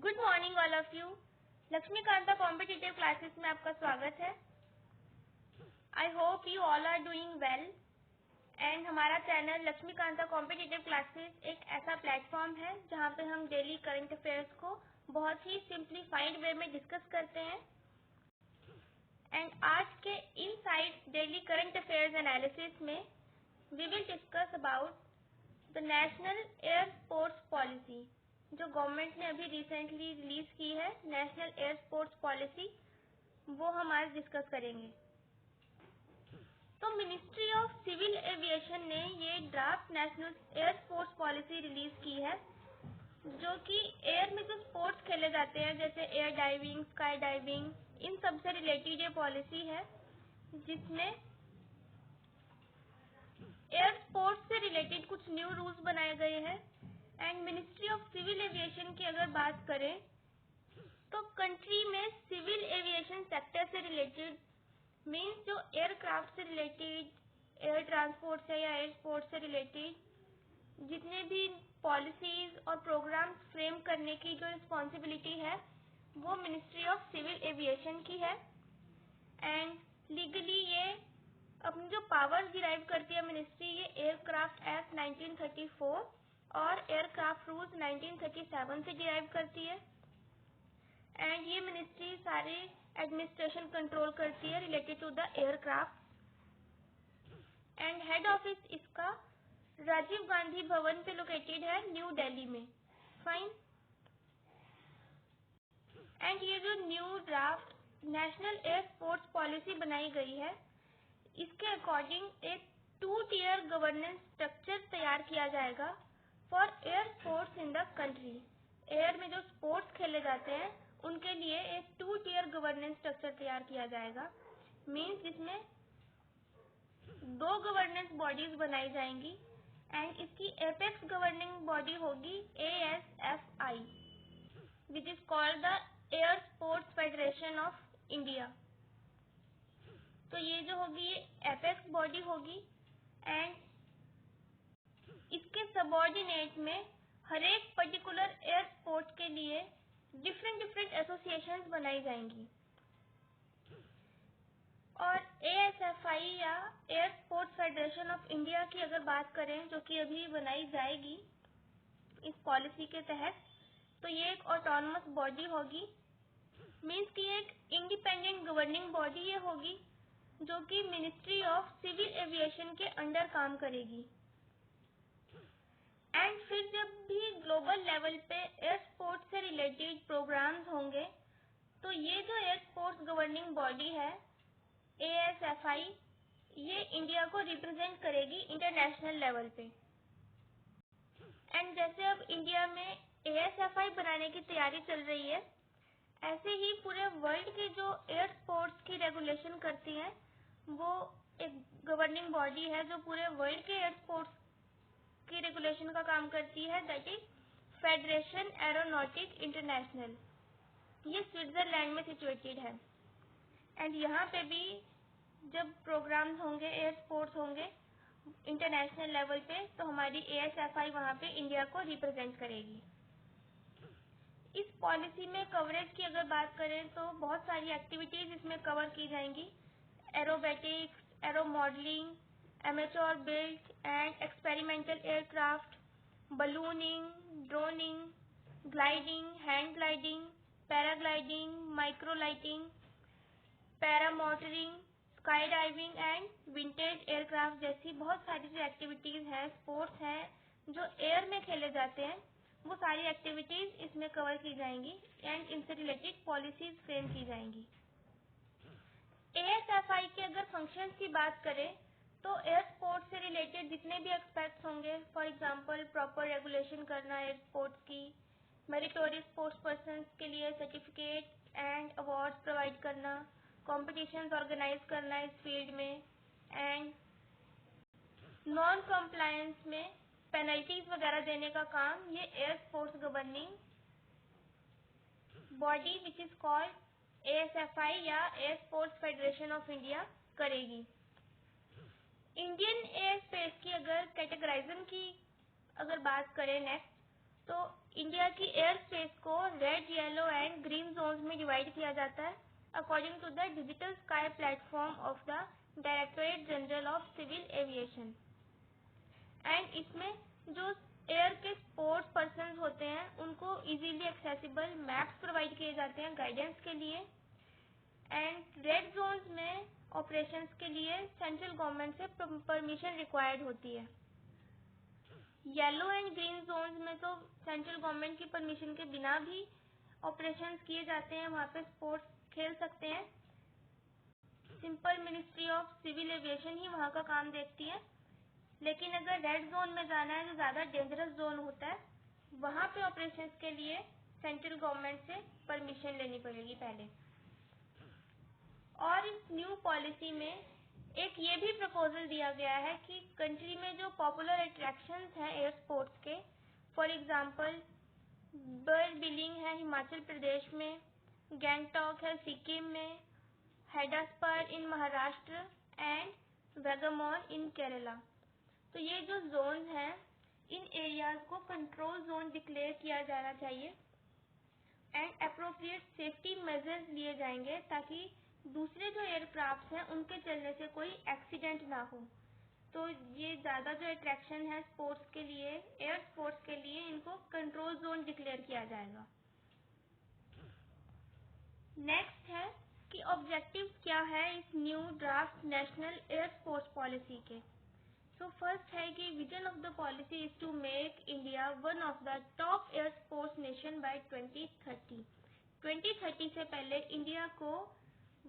Good morning all of you. Laxmikanta competitive classes में आपका स्वागत है। I hope you all are doing well. And हमारा चैनल लक्ष्मीकांता कॉम्पिटिटिव क्लासेस एक ऐसा प्लेटफॉर्म है जहाँ पे हम डेली करंट अफेयर्स को बहुत ही सिंप्लीफाइड वे में डिस्कस करते हैं। एंड आज के inside daily current affairs analysis में we will discuss about the national air sports policy, जो गवर्नमेंट ने अभी रिसेंटली रिलीज की है, नेशनल एयर स्पोर्ट्स पॉलिसी, वो हम आज डिस्कस करेंगे। तो मिनिस्ट्री ऑफ सिविल एविएशन ने ये draft national air sports policy release की है, जो कि एयर में जो स्पोर्ट्स खेले जाते हैं जैसे एयर डाइविंग, स्काई डाइविंग, इन सब से रिलेटेड ये पॉलिसी है, जिसमें एयर स्पोर्ट्स से रिलेटेड कुछ न्यू रूल्स बनाए गए हैं। And ministry of civil aviation की अगर बात करें तो कंट्री में सिविल एविएशन सेक्टर से रिलेटेड मीन्स जो एयरक्राफ्ट से रिलेटेड, एयर ट्रांसपोर्ट से या एयर स्पोर्ट्स से रिलेटेड जितने भी पॉलिसीज और प्रोग्राम्स फ्रेम करने की जो रिस्पॉन्सिबिलिटी है वो मिनिस्ट्री ऑफ सिविल एविएशन की है। एंड लीगली ये अपनी जो पावर्स डिराइव करती है मिनिस्ट्री, ये एयरक्राफ्ट एक्ट 1934 और एयरक्राफ्ट रूल्स 1937 से डिराइव करती है। एंड ये मिनिस्ट्री सारे एडमिनिस्ट्रेशन कंट्रोल करती है related to the aircraft. And head office इसका राजीव गांधी भवन पे लोकेटेड है, न्यू दिल्ली में। फाइन। एंड ये जो new draft national air sports policy बनाई गई है, इसके अकॉर्डिंग एक 2 टियर गवर्नेंस स्ट्रक्चर तैयार किया जाएगा for air sports in the country. Air में जो स्पोर्ट्स खेले जाते हैं उनके लिए एक 2 टियर गवर्नेंस स्ट्रक्चर तैयार किया जाएगा। मीन्स जिसमें 2 गवर्नेंस बॉडीज बनाई जाएंगी। एंड इसकी एपेक्स गवर्निंग बॉडी होगी ASFI, which is called the air sports federation of India. तो ये जो होगी ये एपेक्स बॉडी होगी। एंड इसके सबऑर्डिनेट में हर एक पर्टिकुलर एयर स्पोर्ट्स के लिए डिफरेंट एसोसिएशंस बनाई जाएंगी। और ASFI या air sports federation of India की अगर बात करें, जो कि अभी बनाई जाएगी इस पॉलिसी के तहत, तो ये एक ऑटोनमस बॉडी होगी। मीन्स कि एक इंडिपेंडेंट गवर्निंग बॉडी ये होगी जो कि मिनिस्ट्री ऑफ सिविल एविएशन के अंडर काम करेगी। एंड फिर जब भी ग्लोबल लेवल पे एयर स्पोर्ट्स से रिलेटेड प्रोग्राम्स होंगे, तो ये जो एयर स्पोर्ट्स गवर्निंग बॉडी है ASFI, ये इंडिया को रिप्रेजेंट करेगी इंटरनेशनल लेवल पे। एंड जैसे अब इंडिया में ASFI बनाने की तैयारी चल रही है, ऐसे ही पूरे वर्ल्ड की जो एयर स्पोर्ट्स की रेगुलेशन करती है वो एक गवर्निंग बॉडी है जो पूरे वर्ल्ड के एयर स्पोर्ट्स की रेगुलेशन का काम करती है, that is federation aeronautic international. ये स्विट्जरलैंड में सिचुएटेड है। एंड यहाँ पे भी जब प्रोग्राम्स होंगे, एयर स्पोर्ट्स होंगे इंटरनेशनल लेवल पे, तो हमारी ASFI वहाँ पे इंडिया को रिप्रेजेंट करेगी। इस पॉलिसी में कवरेज की अगर बात करें तो बहुत सारी एक्टिविटीज इसमें कवर की जाएंगी। Aerobatics, aero modelling, amateur built and experimental aircraft, ballooning, droning, gliding, hand gliding, paragliding, microlighting, paramotoring, sky diving and vintage aircraft जैसी बहुत सारी जो एक्टिविटीज हैं, स्पोर्ट्स हैं जो एयर में खेले जाते हैं, वो सारी एक्टिविटीज इसमें कवर की जाएंगी एंड इनसे रिलेटेड पॉलिसीज फ्रेम की जाएंगी। ASFI के अगर फंक्शंस की बात करें तो एयर स्पोर्ट्स से रिलेटेड जितने भी एस्पेक्ट्स होंगे, फॉर एग्जांपल प्रॉपर रेगुलेशन करना एयर स्पोर्ट्स की, मेरिटोरियस स्पोर्ट्स पर्सन्स के लिए सर्टिफिकेट एंड अवार्ड्स प्रोवाइड करना, कॉम्पिटिशन्स ऑर्गेनाइज करना इस फील्ड में, एंड नॉन कॉम्प्लायंस में पेनल्टीज वगैरह देने का काम ये air sports governing body which is called ASFI या air sports federation of India करेगी। इंडियन एयर स्पेस की अगर कैटेगराइजेशन की अगर बात करें नेक्स्ट, तो इंडिया की एयर स्पेस को red, yellow and green zones में डिवाइड किया जाता है according to the digital sky platform of the directorate general of civil aviation. And इसमें जो एयर के स्पोर्ट्स पर्सन होते हैं उनको इजीली एक्सेसिबल मैप्स प्रोवाइड किए जाते हैं गाइडेंस के लिए। एंड रेड जोन्स में ऑपरेशंस के लिए सेंट्रल गवर्नमेंट से परमिशन रिक्वायर्ड होती है। येलो एंड ग्रीन जोन्स में तो सेंट्रल गवर्नमेंट की परमिशन के बिना भी ऑपरेशंस किए जाते हैं, वहाँ पे स्पोर्ट्स खेल सकते हैं। Simple ministry of civil aviation ही वहाँ का काम देखती है। लेकिन अगर रेड जोन में जाना है जो ज़्यादा डेंजरस जोन होता है, वहाँ पे ऑपरेशंस के लिए सेंट्रल गवर्नमेंट से परमिशन लेनी पड़ेगी पहले। और इस न्यू पॉलिसी में एक ये भी प्रपोजल दिया गया है कि कंट्री में जो पॉपुलर अट्रैक्शंस हैं एयर स्पोर्ट्स के, फॉर एग्जांपल बर्ड बिलिंग है हिमाचल प्रदेश में, गैंगटॉक है सिक्किम में, हेडास्पर इन महाराष्ट्र एंड वेगामोर इन केरला। तो ये जो जोन हैं इन एरियाज को कंट्रोल जोन डिक्लेयर किया जाना चाहिए एंड अप्रोप्रिएट सेफ्टी मेजर्स लिए जाएंगे ताकि दूसरे जो एयरक्राफ्ट हैं उनके चलने से कोई एक्सीडेंट ना हो। तो ये ज़्यादा जो अट्रैक्शन है स्पोर्ट्स के लिए, एयर स्पोर्ट्स के लिए, इनको कंट्रोल जोन डिक्लेयर किया जाएगा। नेक्स्ट है कि ऑब्जेक्टिव क्या है इस new draft national air sports policy के। तो फर्स्ट है कि vision of the policy is to make India one of the top air sports nation by 2030। 2030 से पहले इंडिया को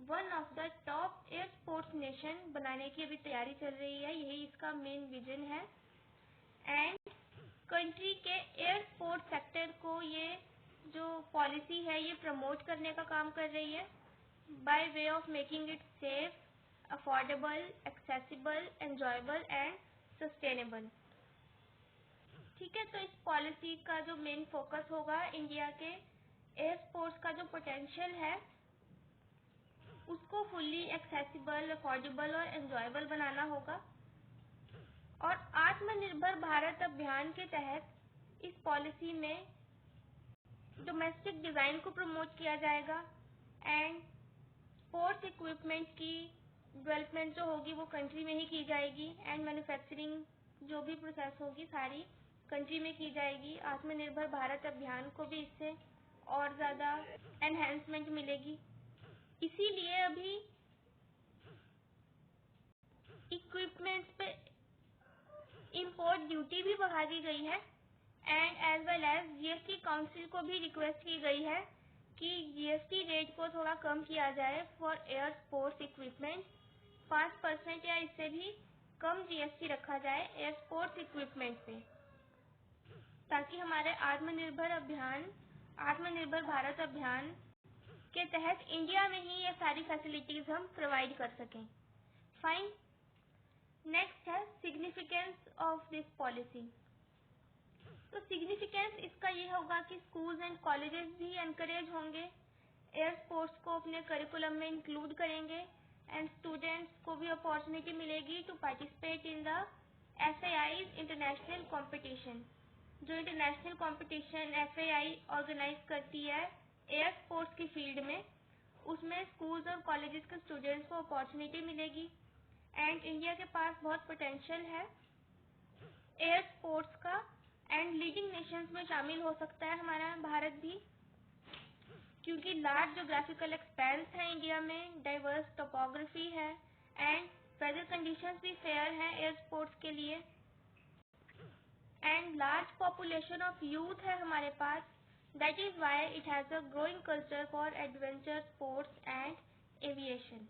one of the top air sports nation बनाने की अभी तैयारी चल रही है, यही इसका मेन विजन है। एंड कंट्री के एयर स्पोर्ट्स सेक्टर को ये जो पॉलिसी है ये प्रमोट करने का काम कर रही है by way of making it safe, affordable, accessible, enjoyable and sustainable. ठीक है, तो इस पॉलिसी का जो मेन फोकस होगा इंडिया के एयर स्पोर्ट्स का जो पोटेंशियल है उसको फुल्ली एक्सेसिबल, अफोर्डेबल और एंजॉयबल बनाना होगा। और आत्मनिर्भर भारत अभियान के तहत इस पॉलिसी में डोमेस्टिक डिजाइन को प्रमोट किया जाएगा एंड स्पोर्ट्स इक्विपमेंट की डेवलपमेंट जो होगी वो कंट्री में ही की जाएगी एंड मैन्युफैक्चरिंग जो भी प्रोसेस होगी सारी कंट्री में की जाएगी। आत्मनिर्भर भारत अभियान को भी इससे और ज़्यादा एनहेंसमेंट मिलेगी। इसीलिए अभी इक्विपमेंट्स पे इंपोर्ट ड्यूटी भी बढ़ा दी गई है and as well as GST council को भी रिक्वेस्ट की गई है कि जीएसटी रेट को थोड़ा कम किया जाए फॉर एयर स्पोर्ट्स इक्विपमेंट। 5% या इससे भी कम जीएसटी रखा जाए एयर स्पोर्ट्स इक्विपमेंट पे, ताकि हमारे आत्मनिर्भर भारत अभियान के तहत इंडिया में ही ये सारी फैसिलिटीज हम प्रोवाइड कर सकें। फाइन। नेक्स्ट है सिग्निफिकेंस ऑफ दिस पॉलिसी। तो सिग्निफिकेंस इसका ये होगा कि स्कूल्स एंड कॉलेजेस भी एनकरेज होंगे, एयर स्पोर्ट्स को अपने करिकुलम में इंक्लूड करेंगे एंड स्टूडेंट्स को भी अपॉर्चुनिटी मिलेगी to participate in the FAI's international competition. जो इंटरनेशनल कंपटीशन FAI ऑर्गेनाइज करती है एयर स्पोर्ट्स की फील्ड में, उसमें स्कूल्स और कॉलेजेस के स्टूडेंट्स को अपॉर्चुनिटी मिलेगी एंड इंडिया के पास बहुत पोटेंशियल है एयर स्पोर्ट्स का एंड लीडिंग नेशंस में शामिल हो सकता है हमारा भारत भी, क्योंकि लार्ज जोग्राफिकल एक्सपेंस है इंडिया में, डाइवर्स टोपोग्राफी है एंड वेदर कंडीशंस भी फेयर हैं एयर स्पोर्ट्स के लिए and large population of youth है हमारे पास। That is why it has a growing culture for adventure sports and aviation.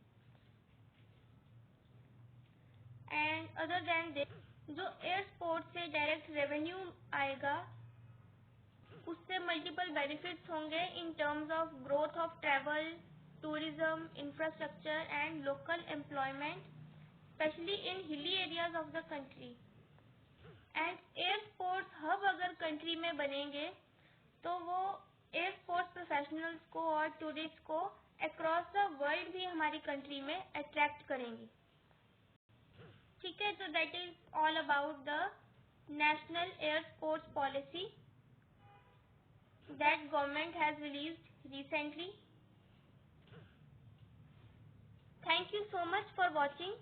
And other than this, जो एयर स्पोर्ट्स से डायरेक्ट रेवेन्यू आएगा उससे मल्टीपल बेनिफिट्स होंगे in terms of growth of travel, tourism, infrastructure and local employment, specially in hilly areas of the country. And air sports hub अगर country में बनेंगे तो वो एयर स्पोर्ट्स प्रोफेशनल्स को और टूरिस्ट को अक्रॉस द वर्ल्ड भी हमारी कंट्री में अट्रैक्ट करेंगी। ठीक है, तो that is all about the national air sports policy. that government has released recently. Thank you so much for watching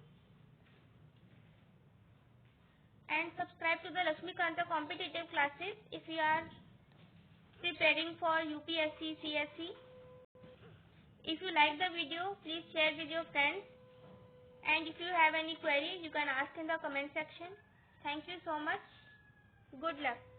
and subscribe to the Lakshmikanta competitive classes if you are preparing for UPSC CSC. If you like the video, please share with your friends, and if you have any queries, you can ask in the comment section. Thank you so much. Good luck.